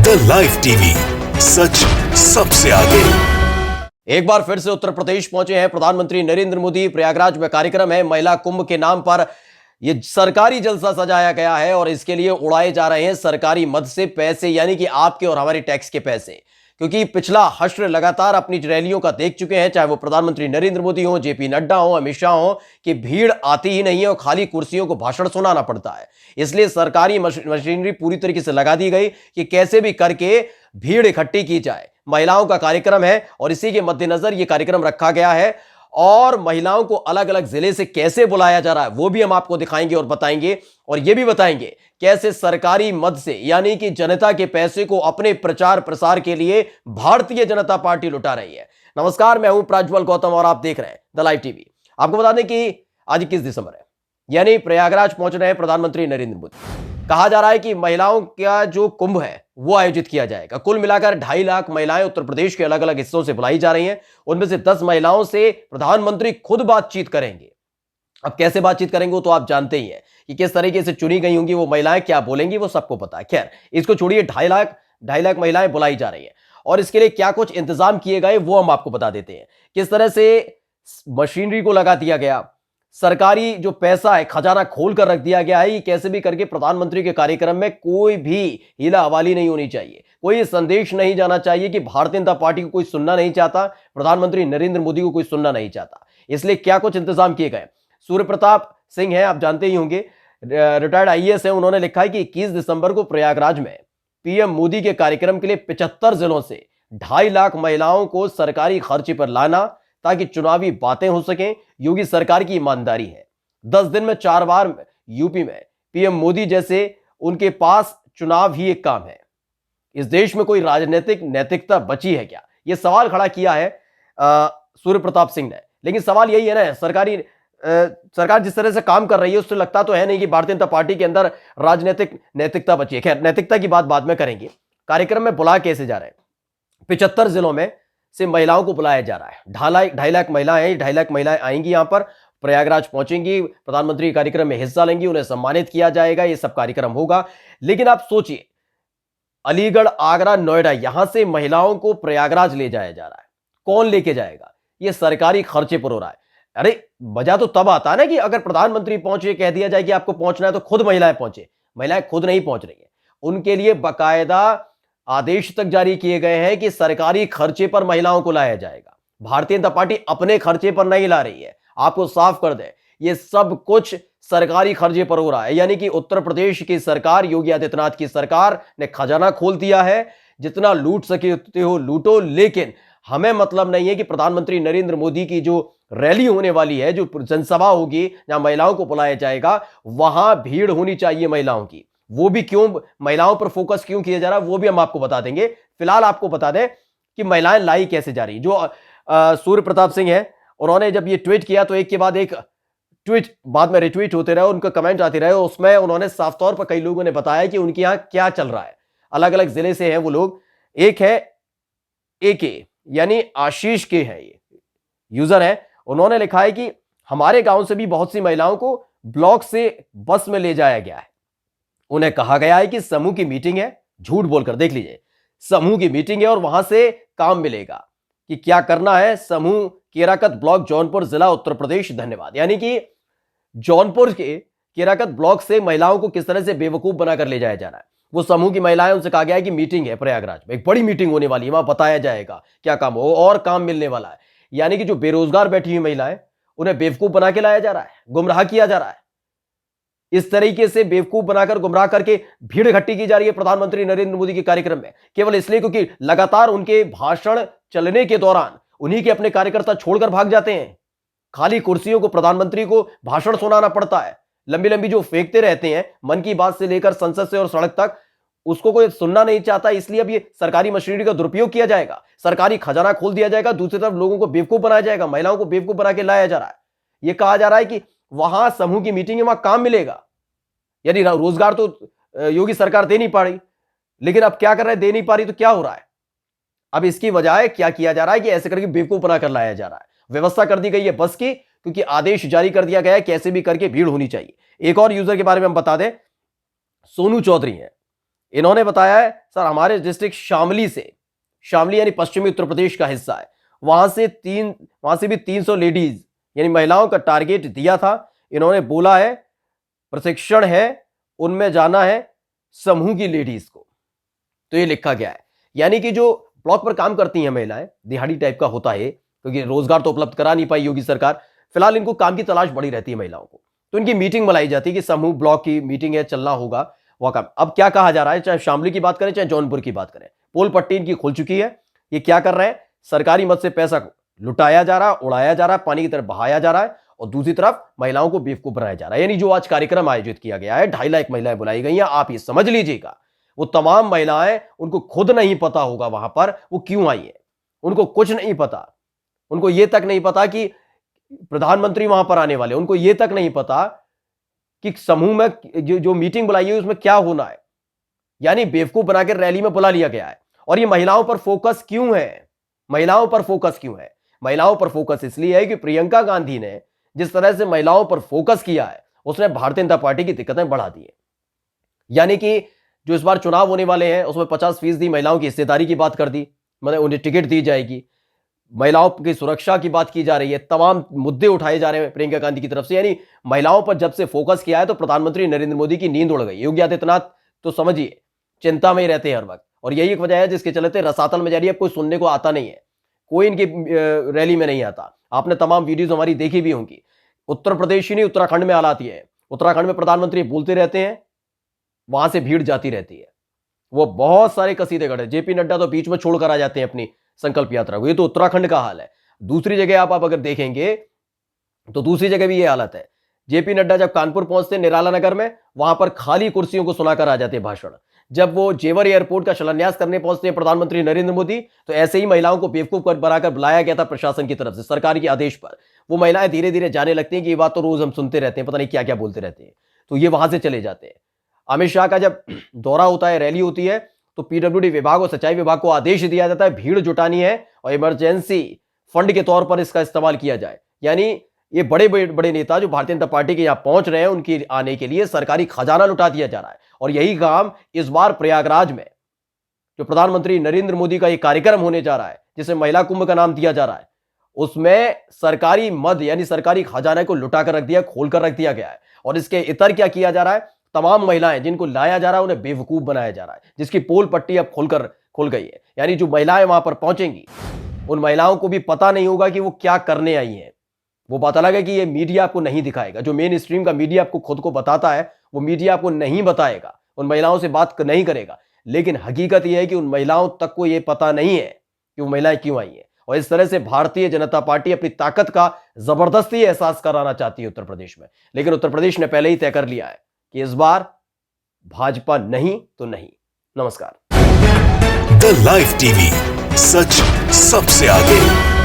The live TV, सच सबसे आगे। एक बार फिर से उत्तर प्रदेश पहुंचे हैं प्रधानमंत्री नरेंद्र मोदी। प्रयागराज में कार्यक्रम है महिला कुंभ के नाम पर यह सरकारी जलसा सजाया गया है और इसके लिए उड़ाए जा रहे हैं सरकारी मद से पैसे, यानी कि आपके और हमारे टैक्स के पैसे। क्योंकि पिछला हश्र लगातार अपनी रैलियों का देख चुके हैं, चाहे वो प्रधानमंत्री नरेंद्र मोदी हो, जेपी नड्डा हो, अमित शाह हो, कि भीड़ आती ही नहीं है और खाली कुर्सियों को भाषण सुनाना पड़ता है। इसलिए सरकारी मशीनरी पूरी तरीके से लगा दी गई कि कैसे भी करके भीड़ इकट्ठी की जाए। महिलाओं का कार्यक्रम है और इसी के मद्देनजर यह कार्यक्रम रखा गया है और महिलाओं को अलग अलग जिले से कैसे बुलाया जा रहा है वो भी हम आपको दिखाएंगे और बताएंगे। और यह भी बताएंगे कैसे सरकारी मद से, यानी कि जनता के पैसे को अपने प्रचार प्रसार के लिए भारतीय जनता पार्टी लुटा रही है। नमस्कार, मैं हूं प्रज्वल गौतम और आप देख रहे हैं द लाइव टीवी। आपको बता दें कि आज 21 दिसंबर है, यानी प्रयागराज पहुंच रहे हैं प्रधानमंत्री नरेंद्र मोदी। कहा जा रहा है कि महिलाओं का जो कुंभ है वो आयोजित किया जाएगा। कुल मिलाकर 2.5 लाख महिलाएं उत्तर प्रदेश के अलग अलग हिस्सों से बुलाई जा रही हैं। उनमें से 10 महिलाओं से प्रधानमंत्री खुद बातचीत करेंगे। अब कैसे बातचीत करेंगे वो तो आप जानते ही हैं कि किस तरीके से चुनी गई होंगी वो महिलाएं, क्या बोलेंगी वो सबको पता है। खैर, इसको छोड़िए, 2.5 लाख महिलाएं बुलाई जा रही हैं और इसके लिए क्या कुछ इंतजाम किए गए वो हम आपको बता देते हैं। किस तरह से मशीनरी को लगा दिया गया, सरकारी जो पैसा है खजाना खोल कर रख दिया गया है। ये कैसे भी करके प्रधानमंत्री के कार्यक्रम में कोई भी हीला हवाली नहीं होनी चाहिए, कोई संदेश नहीं जाना चाहिए कि भारतीय जनता पार्टी को कोई सुनना नहीं चाहता, प्रधानमंत्री नरेंद्र मोदी को कोई सुनना नहीं चाहता। इसलिए क्या कुछ इंतजाम किए गए। सूर्य प्रताप सिंह है, आप जानते ही होंगे, रिटायर्ड आईएएस है। उन्होंने लिखा है कि 21 दिसंबर को प्रयागराज में पीएम मोदी के कार्यक्रम के लिए 75 जिलों से 2.5 लाख महिलाओं को सरकारी खर्चे पर लाना ताकि चुनावी बातें हो सकें। योगी सरकार की ईमानदारी है। 10 दिन में 4 बार यूपी में पीएम मोदी जैसे उनके पास चुनाव ही एक काम है। इस देश में कोई राजनीतिक नैतिकता बची है क्या? यह सवाल खड़ा किया है सूर्य प्रताप सिंह ने। लेकिन सवाल यही है ना, सरकार जिस तरह से काम कर रही है उससे लगता तो है नहीं कि भारतीय जनता पार्टी के अंदर राजनीतिक नैतिकता बची है। खैर, नैतिकता की बात बाद में करेंगे। कार्यक्रम में बुला कैसे जा रहे हैं? 75 जिलों में से महिलाओं को बुलाया जा रहा है। 2.5 लाख महिलाएं हैं। 2.5 लाख महिलाएं आएंगी, यहां पर प्रयागराज पहुंचेंगी, प्रधानमंत्री कार्यक्रम में हिस्सा लेंगी, उन्हें सम्मानित किया जाएगा। ये सब कार्यक्रम होगा। लेकिन आप सोचिए, अलीगढ़, आगरा, नोएडा, यहां से महिलाओं को प्रयागराज ले जाया जा रहा है। कौन लेके जाएगा? ये सरकारी खर्चे पर हो रहा है। अरे, मजा तो तब आता है ना कि अगर प्रधानमंत्री पहुंचे, कह दिया जाए कि आपको पहुंचना है तो खुद महिलाएं पहुंचे। महिलाएं खुद नहीं पहुंच रही है। उनके लिए बाकायदा आदेश तक जारी किए गए हैं कि सरकारी खर्चे पर महिलाओं को लाया जाएगा। भारतीय जनता पार्टी अपने खर्चे पर नहीं ला रही है। आपको साफ कर दे, ये सब कुछ सरकारी खर्चे पर हो रहा है। यानी कि उत्तर प्रदेश की सरकार, योगी आदित्यनाथ की सरकार ने खजाना खोल दिया है। जितना लूट सके हो लूटो, लेकिन हमें मतलब नहीं है कि प्रधानमंत्री नरेंद्र मोदी की जो रैली होने वाली है, जो जनसभा होगी, जहां महिलाओं को बुलाया जाएगा, वहां भीड़ होनी चाहिए महिलाओं की। वो भी क्यों, महिलाओं पर फोकस क्यों किया जा रहा है वो भी हम आपको बता देंगे। फिलहाल आपको बता दें कि महिलाएं लाई कैसे जा रही। जो सूर्य प्रताप सिंह है, उन्होंने जब ये ट्वीट किया तो एक के बाद एक ट्वीट बाद में रिट्वीट होते रहे, उनका कमेंट आते रहे। उसमें उन्होंने साफ तौर पर कई लोगों ने बताया कि उनके यहां क्या चल रहा है। अलग अलग जिले से हैं वो लोग। एक है AK, यानी आशीष के है, ये यूजर है। उन्होंने लिखा है कि हमारे गांव से भी बहुत सी महिलाओं को ब्लॉक से बस में ले जाया गया है। उन्हें कहा गया है कि समूह की मीटिंग है। झूठ बोलकर देख लीजिए, समूह की मीटिंग है और वहां से काम मिलेगा कि क्या करना है। समूह केराकत ब्लॉक, जौनपुर जिला, उत्तर प्रदेश। धन्यवाद। यानी कि जौनपुर के केराकत ब्लॉक से महिलाओं को किस तरह से बेवकूफ बनाकर ले जाया जा रहा है। वो समूह की महिलाएं, उनसे कहा गया है कि मीटिंग है प्रयागराज में, एक बड़ी मीटिंग होने वाली है, वहां बताया जाएगा क्या काम हो और काम मिलने वाला है। यानी कि जो बेरोजगार बैठी हुई महिलाएं, उन्हें बेवकूफ बना के लाया जा रहा है, गुमराह किया जा रहा है। इस तरीके से बेवकूफ बनाकर, गुमराह करके भीड़ इकट्ठी की जा रही है प्रधानमंत्री नरेंद्र मोदी के कार्यक्रम में, केवल इसलिए क्योंकि लगातार उनके भाषण चलने के दौरान उन्हीं के अपने कार्यकर्ता छोड़कर भाग जाते हैं। खाली कुर्सियों को प्रधानमंत्री को भाषण सुनाना पड़ता है। लंबी लंबी जो फेंकते रहते हैं, मन की बात से लेकर संसद से और सड़क तक, उसको कोई सुनना नहीं चाहता। इसलिए अब ये सरकारी मशीनरी का दुरुपयोग किया जाएगा, सरकारी खजाना खोल दिया जाएगा, दूसरी तरफ लोगों को बेवकूफ बनाया जाएगा, महिलाओं को बेवकूफ बना के लाया जा रहा है। यह कहा जा रहा है कि वहां समूह की मीटिंग है, वहां काम मिलेगा। यानी रोजगार तो योगी सरकार दे नहीं पा रही, लेकिन अब क्या कर रहे हैं, दे नहीं पा रही तो क्या हो रहा है? अब इसकी वजह क्या किया जा रहा है कि ऐसे करके बेवकूफ बनाकर लाया जा रहा है। व्यवस्था कर दी गई है बस की, क्योंकि आदेश जारी कर दिया गया है कैसे भी करके भीड़ होनी चाहिए। एक और यूजर के बारे में हम बता दें, सोनू चौधरी है। इन्होंने बताया है सर हमारे डिस्ट्रिक्ट शामली से, शामली यानी पश्चिमी उत्तर प्रदेश का हिस्सा है, वहां से भी 300 लेडीज यानी महिलाओं का टारगेट दिया था। इन्होंने बोला है प्रशिक्षण है, उनमें जाना है समूह की लेडीज को। तो ये लिखा गया है, यानी कि जो ब्लॉक पर काम करती हैं महिलाएं, दिहाड़ी टाइप का होता है, क्योंकि रोजगार तो उपलब्ध करा नहीं पाई योगी सरकार, फिलहाल इनको काम की तलाश बड़ी रहती है महिलाओं को, तो इनकी मीटिंग बुलाई जाती है कि समूह ब्लॉक की मीटिंग है, चलना होगा वह काम। अब क्या कहा जा रहा है, चाहे शामली की बात करें चाहे जौनपुर की बात करें, पोल पट्टी इनकी खुल चुकी है। ये क्या कर रहे हैं, सरकारी मद से पैसा लुटाया जा रहा है, उड़ाया जा रहा है, पानी की तरफ बहाया जा रहा है, और दूसरी तरफ महिलाओं को बेवकूफ बनाया जा रहा है। यानी जो आज कार्यक्रम आयोजित किया गया है, 2.5 लाख महिलाएं बुलाई गई हैं, आप ये समझ लीजिएगा वो तमाम महिलाएं, उनको खुद नहीं पता होगा वहां पर वो क्यों आई है, उनको कुछ नहीं पता, उनको ये तक नहीं पता कि प्रधानमंत्री वहां पर आने वाले, उनको ये तक नहीं पता कि समूह में जो मीटिंग बुलाई है उसमें क्या होना है। यानी बेवकूफ बनाकर रैली में बुला लिया गया है। और ये महिलाओं पर फोकस क्यों है, महिलाओं पर फोकस क्यों है, महिलाओं पर फोकस इसलिए है कि प्रियंका गांधी ने जिस तरह से महिलाओं पर फोकस किया है, उसने भारतीय जनता पार्टी की दिक्कतें बढ़ा दी है। यानी कि जो इस बार चुनाव होने वाले हैं उसमें 50% महिलाओं की हिस्सेदारी की बात कर दी, मतलब उन्हें टिकट दी जाएगी, महिलाओं की सुरक्षा की बात की जा रही है, तमाम मुद्दे उठाए जा रहे हैं प्रियंका गांधी की तरफ से। यानी महिलाओं पर जब से फोकस किया है तो प्रधानमंत्री नरेंद्र मोदी की नींद उड़ गई। योगी आदित्यनाथ तो समझिए चिंता में ही रहते हैं हर वक्त, और यही एक वजह है जिसके चलते रसातल में जा रही है, कोई सुनने को आता नहीं है, कोई इनकी रैली में नहीं आता। आपने तमाम वीडियोज हमारी देखी भी होंगी। उत्तर प्रदेश ही नहीं, उत्तराखंड में हालात ये है, उत्तराखंड में प्रधानमंत्री बोलते रहते हैं, वहां से भीड़ जाती रहती है, वो बहुत सारे कसीदे गढ़े, जेपी नड्डा तो बीच में छोड़कर आ जाते हैं अपनी संकल्प यात्रा को। ये तो उत्तराखंड का हाल है। दूसरी जगह आप अगर देखेंगे तो दूसरी जगह भी ये हालत है। जेपी नड्डा जब कानपुर पहुंचते निराला नगर में, वहां पर खाली कुर्सियों को सुनाकर आ जाते हैं भाषण। जब वो जेवर एयरपोर्ट का शिलान्यास करने पहुंचते हैं प्रधानमंत्री नरेंद्र मोदी, तो ऐसे ही महिलाओं को बेवकूफ बनाकर बुलाया गया था प्रशासन की तरफ से, सरकार के आदेश पर। वो महिलाएं धीरे धीरे जाने लगती हैं कि ये बात तो रोज हम सुनते रहते हैं, पता नहीं क्या क्या बोलते रहते हैं, तो ये वहां से चले जाते हैं। अमित शाह का जब दौरा होता है, रैली होती है, तो पीडब्ल्यूडी विभाग और सिंचाई विभाग को आदेश दिया जाता है भीड़ जुटानी है और इमरजेंसी फंड के तौर पर इसका इस्तेमाल किया जाए। यानी ये बड़े बड़े नेता जो भारतीय जनता पार्टी के यहां पहुंच रहे हैं, उनकी आने के लिए सरकारी खजाना लुटा दिया जा रहा है। और यही काम इस बार प्रयागराज में जो प्रधानमंत्री नरेंद्र मोदी का एक कार्यक्रम होने जा रहा है, जिसे महिला कुंभ का नाम दिया जा रहा है, उसमें सरकारी मद यानी सरकारी खजाने को लुटा कर रख दिया, खोल कर रख दिया गया है। और इसके इतर क्या किया जा रहा है, तमाम महिलाएं जिनको लाया जा रहा है उन्हें बेवकूफ बनाया जा रहा है, जिसकी पोल पट्टी अब खुल गई है। यानी जो महिलाएं वहां पर पहुंचेंगी, उन महिलाओं को भी पता नहीं होगा कि वो क्या करने आई हैं। वो बात अलग है कि ये मीडिया आपको नहीं दिखाएगा, जो मेन स्ट्रीम का मीडिया आपको खुद को बताता है, वो मीडिया आपको नहीं बताएगा, उन महिलाओं से बात नहीं करेगा। लेकिन हकीकत यह है कि उन महिलाओं तक को यह पता नहीं है कि वो महिलाएं क्यों आई हैं। और इस तरह से भारतीय जनता पार्टी अपनी ताकत का जबरदस्ती एहसास कराना चाहती है उत्तर प्रदेश में। लेकिन उत्तर प्रदेश ने पहले ही तय कर लिया है कि इस बार भाजपा नहीं तो नहीं। नमस्कार। द लाइव टीवी, सच सबसे आगे।